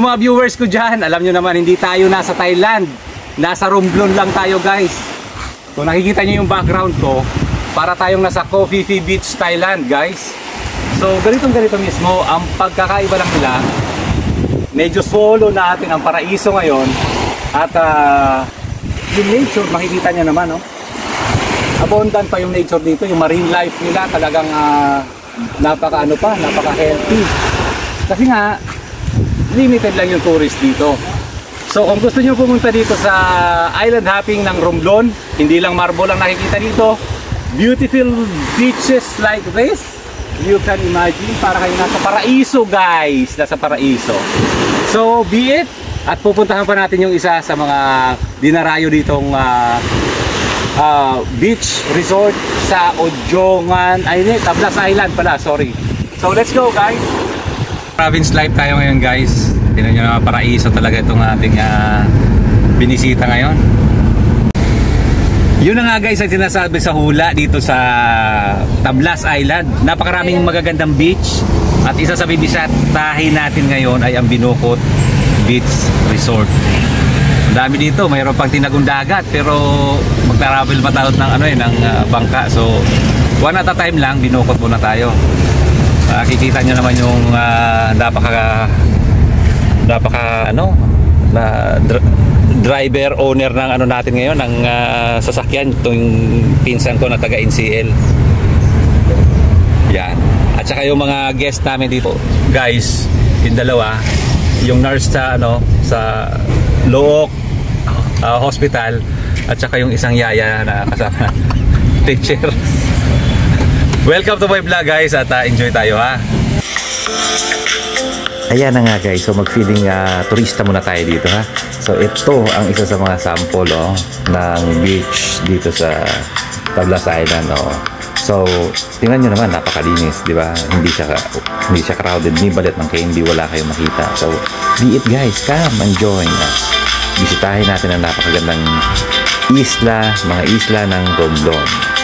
Yung mga viewers ko dyan, alam nyo naman, hindi tayo nasa Thailand. Nasa Romblon lang tayo guys. Kung nakikita nyo yung background ko, para tayong nasa Coffee Beach, Thailand guys. So ganito mismo, ang pagkakaiba lang nila, medyo solo natin ang paraiso ngayon. At yung nature, makikita nyo naman, no? Abundant pa yung nature dito, yung marine life nila talagang napaka healthy. Kasi nga, limited lang yung tourist dito. So kung gusto nyo pumunta dito sa island hopping ng Romblon, hindi lang marble ang nakikita dito, beautiful beaches like this, you can imagine, para kayo nasa paraiso guys, nasa paraiso. So be it, at pupuntahan pa natin yung isa sa mga dinarayo ditong beach resort sa Ojongan, Tablas Island pala, sorry. So let's go guys. Province life tayo ngayon guys. Tingnan nyo na, paraiso talaga itong ating binisita ngayon. Yun na nga guys ang sinasabi sa hula dito sa Tablas Island. Napakaraming magagandang beach. At isa sa bibisitahin natin ngayon ay ang Binukot Beach Resort. Ang dami dito, mayroon pang tinagong dagat, pero mag-travel pa tayo ng bangka. So one at a time lang, Binukot muna tayo. Kikita nyo naman yung driver owner ng natin ngayon, ng sasakyan, itong pinsan ko na taga NCL. Yan. At saka yung mga guest namin dito guys, yung dalawa, yung nurse sa sa Look Hospital, at saka yung isang yaya na kasama teacher. Welcome to my vlog guys, at enjoy tayo ha. Ayan na nga guys, so mag-feeling turista muna tayo dito ha. So ito ang isa sa mga sample ng beach dito sa Tablas Island. So tingnan nyo naman, napakalinis, di ba? Hindi siya crowded, ni balit ng kayo, hindi wala kayong makita. So be it guys, come and join us. Bisitahin natin ang napakagandang mga isla ng Romblon.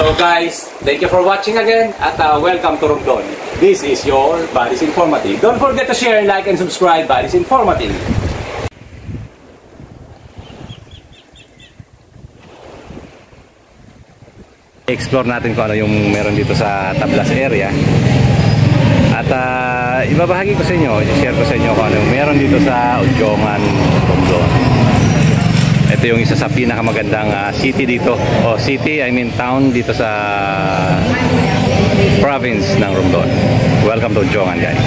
So guys, thank you for watching again, at welcome to Romblon. This is your Buddies Informative. Don't forget to share, like, and subscribe. Buddies Informative. Explore natin kung ano yung meron dito sa Tablas area. At ibabahagi ko sa inyo, i-share ko sa inyo kung ano yung meron dito sa Ojongan, Romblon. Ito yung isa sa pinakamagandang city dito, town dito sa province ng Romblon. Welcome to Ojongan guys.